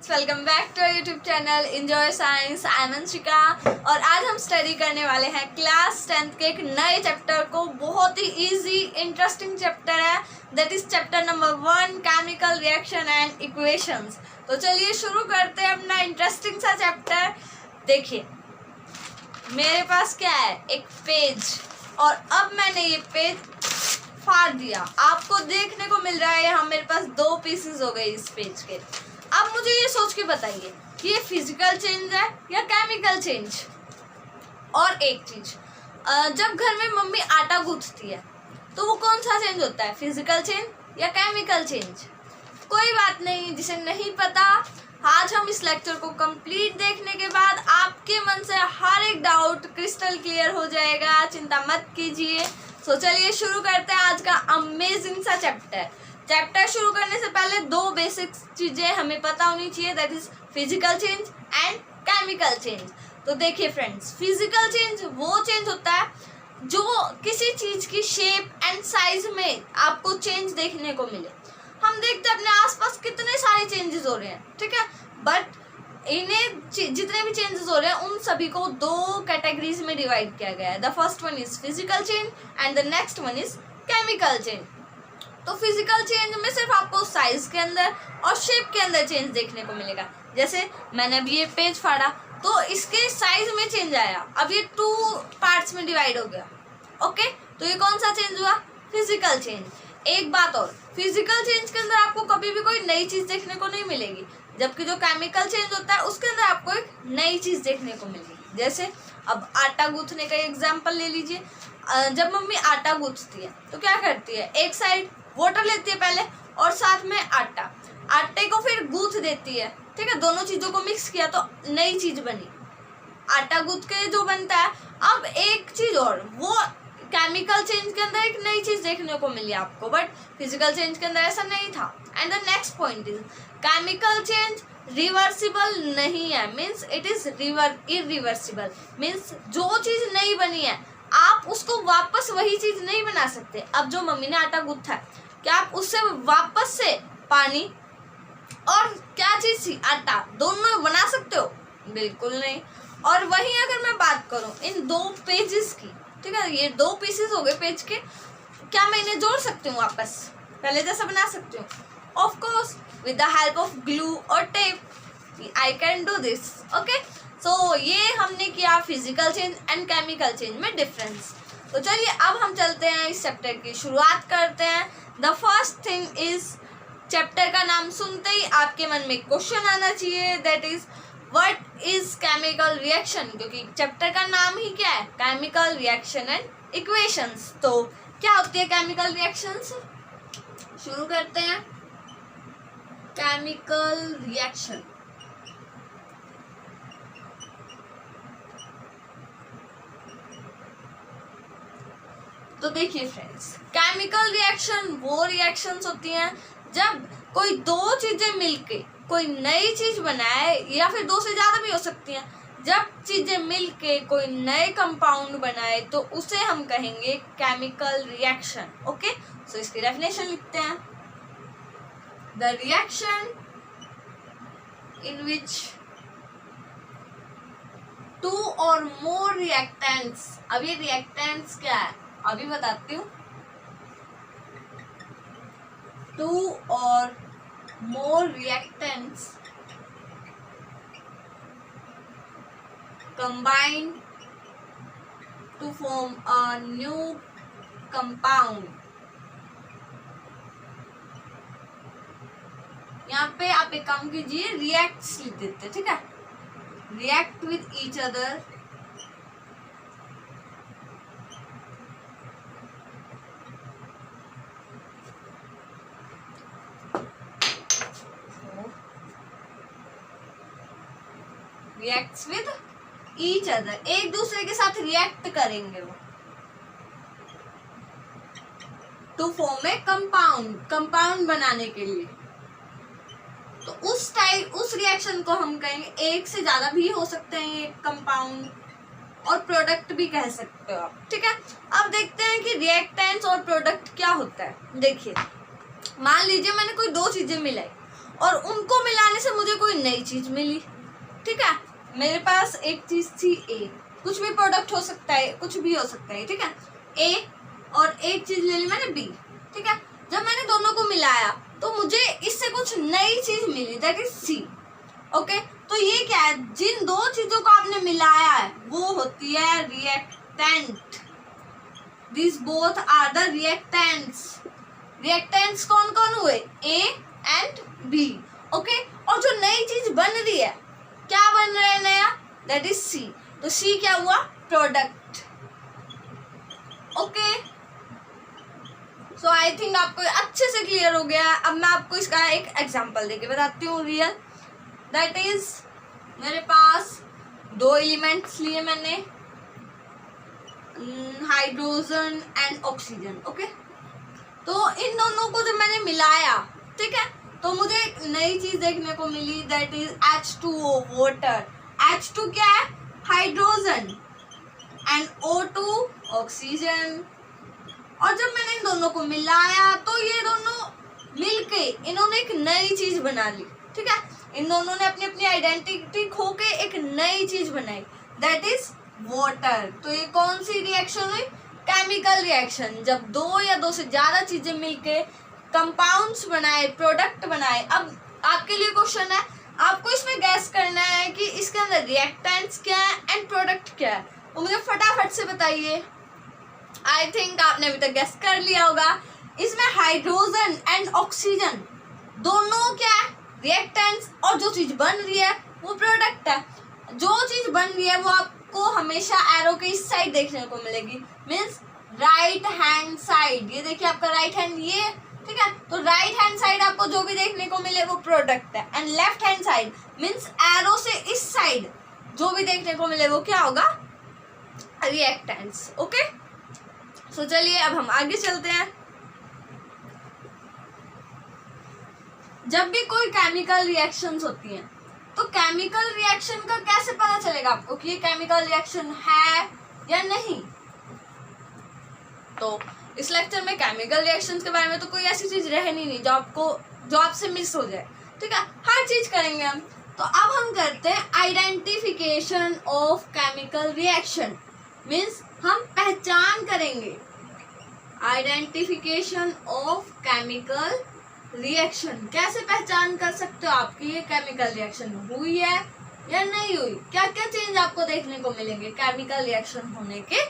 Welcome back to YouTube channel enjoy science. I am Anshika और आज हम स्टडी करने वाले हैं क्लास 10th के एक नए चैप्टर को। बहुत ही इजी इंटरेस्टिंग चैप्टर है, that is chapter number 1 chemical reaction and equations. तो चलिए शुरू करते हैं अपना इंटरेस्टिंग सा चैप्टर। देखिए मेरे पास क्या है, एक पेज, और अब मैंने ये पेज फाड़ दिया। आपको देखने को मिल रहा है यहाँ मेरे पास 2 पीसेस हो गए इस पेज के। अब मुझे ये सोच के बताइए कि ये फिजिकल चेंज है या केमिकल चेंज। और एक चीज, जब घर में मम्मी आटा गूंथती है तो वो कौन सा चेंज होता है, फिजिकल चेंज या केमिकल चेंज? कोई बात नहीं, जिसे नहीं पता आज हम इस लेक्चर को कंप्लीट देखने के बाद आपके मन से हर एक डाउट क्रिस्टल क्लियर हो जाएगा, चिंता मत कीजिए। तो चलिए शुरू करते हैं आज का अमेजिंग सा चैप्टर शुरू करने से पहले 2 बेसिक चीजें हमें पता होनी चाहिए, that is physical change and chemical change. तो देखिए फ्रेंड्स, फिजिकल चेंज वो चेंज होता है जो किसी चीज की शेप एंड साइज में आपको चेंज देखने को मिले। हम देखते हैं अपने आसपास कितने सारे चेंजेस हो रहे हैं, ठीक है, बट इन्हें जितने भी चेंजेस हो रहे हैं उन सभी को 2 कैटेगरीज में डिवाइड किया गया है। The first one is physical change and the next one is chemical change. तो फिजिकल चेंज में सिर्फ आपको साइज के अंदर और शेप के अंदर चेंज देखने को मिलेगा। जैसे मैंने अभी ये पेज फाड़ा तो इसके साइज में चेंज आया, अब ये 2 पार्ट्स में डिवाइड हो गया। ओके, तो ये कौन सा चेंज हुआ, फिजिकल चेंज। एक बात और, फिजिकल चेंज के अंदर आपको कभी भी कोई नई चीज देखने को नहीं मिलेगी, जबकि जो केमिकल चेंज होता है उसके अंदर आपको एक नई चीज देखने को मिलेगी। जैसे अब आटा गूंथने का एग्जाम्पल ले लीजिए। जब मम्मी आटा गूंथती है तो क्या करती है, एक साइड वाटर लेती है पहले और साथ में आटे को फिर गूंथ देती है, ठीक है, दोनों चीजों को मिक्स किया तो नई चीज बनी। आटा गूंथ के जो बनता है, अब एक चीज और, वो केमिकल चेंज के अंदर एक नई चीज देखने को मिली आपको, बट फिजिकल चेंज के अंदर ऐसा नहीं था। And the next point is chemical change reversible नहीं है, means it is irreversible, means जो चीज नई बनी है आप उसको वापस वही चीज नहीं बना सकते। अब जो मम्मी ने आटा गूंथा है, क्या आप उससे वापस से पानी और क्या चीज थी, आटा, दोनों बना सकते हो? बिल्कुल नहीं। और वहीं अगर मैं बात करूं इन 2 पेजेस की, ठीक है, ये 2 पीसेस हो गए पेज के, क्या मैं इन्हें जोड़ सकती हूँ वापस पहले जैसा बना सकती हूँ? Of course, with the help of glue और tape I can do this. Okay, so ये हमने किया physical change and chemical change में डिफरेंस। तो चलिए अब हम चलते हैं इस चैप्टर की शुरुआत करते हैं। The first thing is, chapter का नाम सुनते ही आपके मन में क्वेश्चन आना चाहिए, that is what is chemical reaction, क्योंकि चैप्टर का नाम ही क्या है, केमिकल रिएक्शन एंड इक्वेशंस। तो क्या होती है केमिकल रिएक्शंस, शुरू करते हैं। केमिकल रिएक्शन, तो देखिए फ्रेंड्स, केमिकल रिएक्शन वो रिएक्शंस होती हैं जब कोई 2 चीजें मिलके कोई नई चीज बनाए, या फिर 2 से ज्यादा भी हो सकती हैं। जब चीजें मिलके कोई नए कंपाउंड बनाए तो उसे हम कहेंगे केमिकल रिएक्शन। ओके, सो इसकी डेफिनेशन लिखते हैं। The reaction in which 2 or more reactants, अब ये रिएक्टेंट्स क्या है अभी बताती हूँ। 2 or more reactants combine to form a new compound। यहाँ पे आप एक काम कीजिए, रिएक्ट्स लिख देते हैं, ठीक है, react with each other reacts with each other, एक दूसरे के साथ रिएक्ट करेंगे वो, to form a कंपाउंड बनाने के लिए। तो उस रिएक्शन को हम कहेंगे, एक से ज्यादा भी हो सकते हैं ये कंपाउंड, और प्रोडक्ट भी कह सकते हो आप, ठीक है। अब देखते हैं कि रिएक्टेंट्स और प्रोडक्ट क्या होता है। देखिए मान लीजिए मैंने कोई 2 चीजें मिलाई और उनको मिलाने से मुझे कोई नई चीज मिली। ठीक है, मेरे पास एक चीज थी ए, कुछ भी प्रोडक्ट हो सकता है, कुछ भी हो सकता है। ठीक है, ए और एक चीज ले ली मैंने बी। ठीक है, जब मैंने दोनों को मिलाया तो मुझे इससे कुछ नई चीज मिली, दैट इज सी। ओके, तो ये क्या है, जिन दो चीजों को आपने मिलाया है वो होती है reactant. This both are the reactants. Reactants कौन कौन हुए, ए एंड बी। ओके, और जो नई चीज बन रही है, क्या बन रहा है नया, दैट इज सी। तो सी क्या हुआ, product. Okay, so I think आपको अच्छे से क्लियर हो गया। अब मैं आपको इसका एक एग्जांपल देके बताती हूँ रियल। दैट इज, मेरे पास दो एलिमेंट्स लिए मैंने, हाइड्रोजन एंड ऑक्सीजन। ओके, तो इन दोनों को जब मैंने मिलाया, ठीक है, तो मुझे एक नई चीज देखने को मिली, that is H2O, water. H2 क्या है, हाइड्रोजन, एंड O2 ऑक्सीजन। और जब मैंने इन दोनों को मिलाया तो ये दोनों मिलके इन्होंने एक नई चीज बना ली। ठीक है, इन दोनों ने अपनी अपनी आइडेंटिटी खो के एक नई चीज बनाई, दैट इज वाटर। तो ये कौन सी रिएक्शन हुई, केमिकल रिएक्शन। जब दो या दो से ज्यादा चीजें मिलके कंपाउंड्स बनाए, प्रोडक्ट बनाए। अब आपके लिए क्वेश्चन है, आपको इसमें गैस करना है कि इसके अंदर रिएक्टेंट्स क्या है एंड प्रोडक्ट क्या है। तो मुझे फटाफट से बताइए। आई थिंक आपने अभी तक गैस कर लिया होगा। इसमें हाइड्रोजन एंड ऑक्सीजन दोनों क्या है, रिएक्टेंट्स, और जो चीज बन रही है वो प्रोडक्ट है। जो चीज बन रही है वो आपको हमेशा एरो के इस साइड देखने को मिलेगी, मीन्स राइट हैंड साइड। ये देखिए आपका राइट हैंड, ये ठीक है, तो राइट हैंड साइड आपको जो भी देखने को मिले वो प्रोडक्ट है। And left hand side means arrow से इस साइड जो भी देखने को मिले वो क्या होगा, रिएक्टेंट्स। ओके, सो चलिए अब हम आगे चलते हैं। जब भी कोई केमिकल रिएक्शंस होती हैं तो केमिकल रिएक्शन का कैसे पता चलेगा आपको कि ये केमिकल रिएक्शन है या नहीं। तो इस लेक्चर में केमिकल रिएक्शंस के बारे में तो कोई ऐसी चीज रहनी नहीं जो आपसे मिस हो जाए। ठीक है, हर चीज करेंगे हम। तो अब हम करते हैं identification of chemical reaction, means हम पहचान करेंगे आइडेंटिफिकेशन ऑफ केमिकल रिएक्शन। कैसे पहचान कर सकते हो आप कि ये केमिकल रिएक्शन हुई है या नहीं हुई, क्या क्या चेंज आपको देखने को मिलेंगे केमिकल रिएक्शन होने के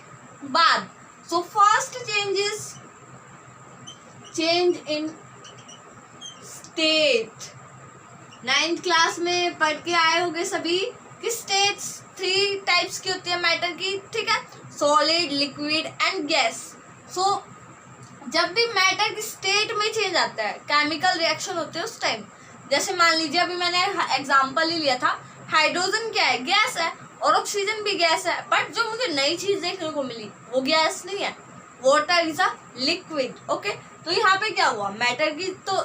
बाद। So first change is change in state. 9th class में पढ़ के आए होंगे सभी कि स्टेट्स 3 टाइप्स की होती है मैटर की। ठीक है, सॉलिड, लिक्विड एंड गैस। सो जब भी मैटर की स्टेट में चेंज आता है, केमिकल रिएक्शन होते हैं उस टाइम। जैसे मान लीजिए अभी मैंने एग्जांपल ही लिया था, हाइड्रोजन क्या है, गैस है, और ऑक्सीजन भी गैस है, बट जो मुझे नई चीज देखने को मिली वो गैस नहीं है, water is a liquid. Okay, तो यहाँ पे क्या हुआ, मैटर की तो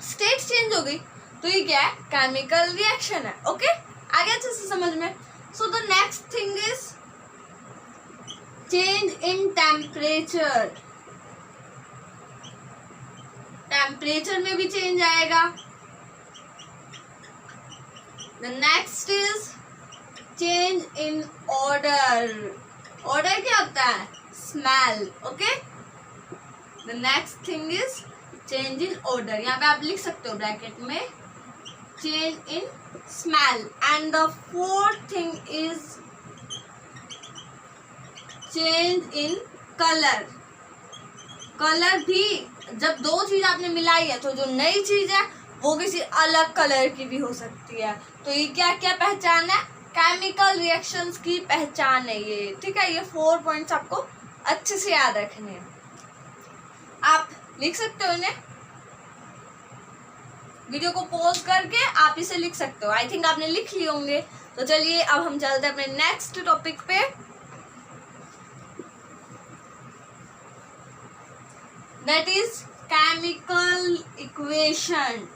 स्टेट चेंज हो गई, तो ये क्या है, केमिकल रिएक्शन है। ओके, आगे अच्छे से समझ में। So the next thing is change in temperature. Temperature में भी चेंज आएगा। The next is change in order. Order क्या होता है, smell. Okay, the next thing is change in order. यहाँ पे आप लिख सकते हो ब्रैकेट में change in smell. And the fourth thing is change in colour. Colour भी जब दो चीज आपने मिलाई है तो जो नई चीज है वो किसी अलग कलर की भी हो सकती है। तो ये क्या क्या पहचान है, केमिकल रिएक्शंस की पहचान है ये। ठीक है, ये 4 पॉइंट्स आपको अच्छे से याद रखने हैं। आप लिख सकते हो इन्हें, वीडियो को पॉज करके आप इसे लिख सकते हो। आई थिंक आपने लिख लिए होंगे। तो चलिए अब हम चलते हैं अपने नेक्स्ट टॉपिक पे। That is chemical equation.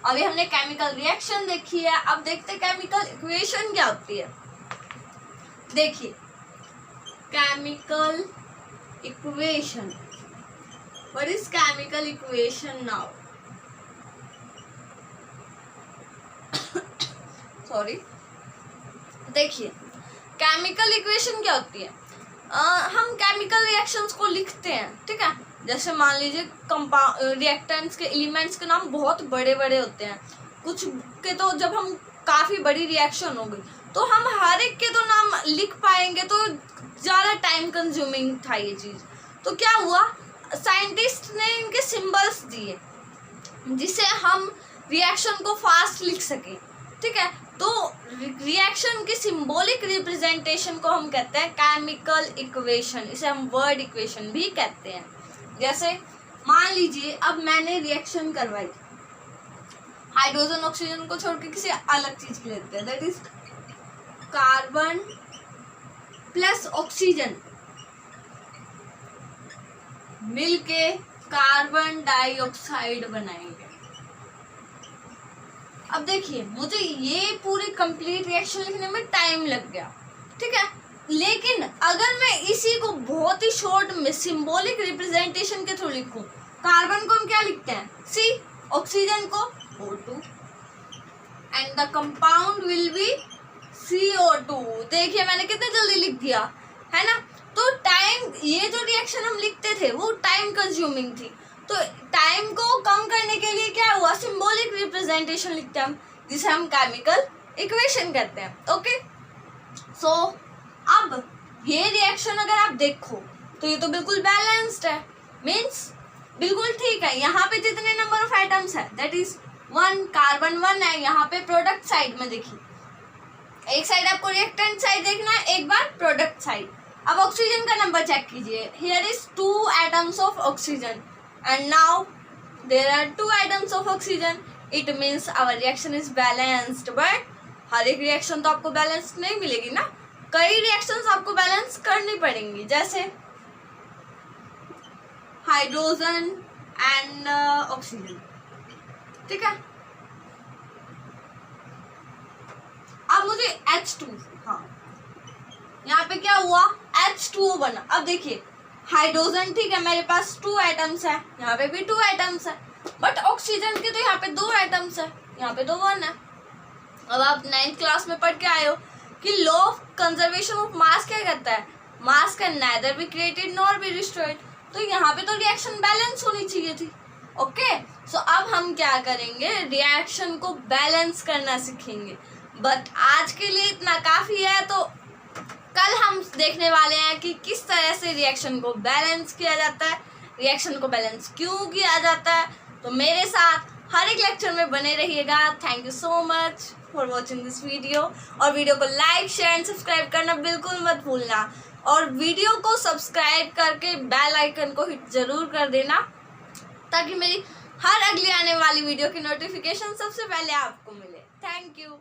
अभी हमने केमिकल रिएक्शन देखी है, अब देखते हैं केमिकल इक्वेशन क्या होती है। देखिए, chemical equation, what is chemical equation now. Sorry. देखिए केमिकल इक्वेशन क्या होती है, हम केमिकल रिएक्शंस को लिखते हैं, ठीक है। जैसे मान लीजिए रिएक्टेंट्स के एलिमेंट्स के नाम बहुत बड़े बड़े होते हैं, कुछ के तो जब हम काफ़ी बड़ी रिएक्शन हो गई तो हम हर एक के तो नाम लिख पाएंगे, तो ज़्यादा टाइम कंज्यूमिंग था ये चीज़। तो क्या हुआ, साइंटिस्ट ने इनके सिंबल्स दिए जिससे हम रिएक्शन को फास्ट लिख सकें, ठीक है। तो रिएक्शन की सिंबॉलिक रिप्रेजेंटेशन को हम कहते हैं केमिकल इक्वेशन, इसे हम वर्ड इक्वेशन भी कहते हैं। जैसे मान लीजिए अब मैंने रिएक्शन करवाई, हाइड्रोजन ऑक्सीजन को छोड़ के किसी अलग चीज की लेते हैं, that is carbon plus oxygen मिलके कार्बन डाइऑक्साइड बनाएंगे। अब देखिए मुझे ये पूरी कंप्लीट रिएक्शन लिखने में टाइम लग गया, ठीक है। लेकिन अगर मैं इसी को बहुत ही शॉर्ट में सिंबॉलिक रिप्रेजेंटेशन के थ्रू लिखूं, कार्बन को हम क्या लिखते हैं C, ऑक्सीजन को O2 and the compound will be CO2। देखिए मैंने कितने जल्दी लिख दिया, है ना। तो टाइम, ये जो रिएक्शन हम लिखते थे वो टाइम कंज्यूमिंग थी, तो टाइम को कम करने के लिए क्या हुआ, सिंबॉलिक रिप्रेजेंटेशन लिखते हैं हम, जिसे हम केमिकल इक्वेशन कहते हैं। ओके सो अब ये रिएक्शन अगर आप देखो तो ये तो बिल्कुल बैलेंस्ड है, मीन्स बिल्कुल ठीक है। यहाँ पे जितने नंबर ऑफ एटम्स है दैट इज 1, कार्बन 1 है। यहाँ पे प्रोडक्ट साइड में देखिए, एक साइड आपको रिएक्टेंट साइड देखना है, एक बार प्रोडक्ट साइड। अब ऑक्सीजन का नंबर चेक कीजिए, here is 2 atoms of oxygen and now there are 2 atoms of oxygen, it means our reaction is balanced। but हर एक रिएक्शन तो आपको बैलेंस नहीं मिलेगी ना, कई रिएक्शंस आपको बैलेंस करनी पड़ेंगी, जैसे हाइड्रोजन एंड ऑक्सीजन, ठीक है। अब मुझे H2, हाँ यहाँ पे क्या हुआ, H2O बना। अब देखिए हाइड्रोजन, ठीक है, मेरे पास 2 एटम्स है, यहाँ पे भी 2 एटम्स है, बट ऑक्सीजन के तो यहाँ पे 2 एटम्स है, यहाँ पे तो 1 है। अब आप 9th क्लास में पढ़ के आए हो कि law of conservation of mass क्या कहता है, मास can neither be created nor be destroyed. तो यहाँ पे तो रिएक्शन बैलेंस होनी चाहिए थी। ओके सो अब हम क्या करेंगे, रिएक्शन को बैलेंस करना सीखेंगे। बट आज के लिए इतना काफ़ी है, तो कल हम देखने वाले हैं कि किस तरह से रिएक्शन को बैलेंस किया जाता है, रिएक्शन को बैलेंस क्यों किया जाता है। तो मेरे साथ हर एक लेक्चर में बने रहिएगा। Thank you so much for watching this video, और वीडियो को लाइक शेयर एंड सब्सक्राइब करना बिल्कुल मत भूलना, और वीडियो को सब्सक्राइब करके बेल आइकन को हिट ज़रूर कर देना, ताकि मेरी हर अगली आने वाली वीडियो की नोटिफिकेशन सबसे पहले आपको मिले। Thank you.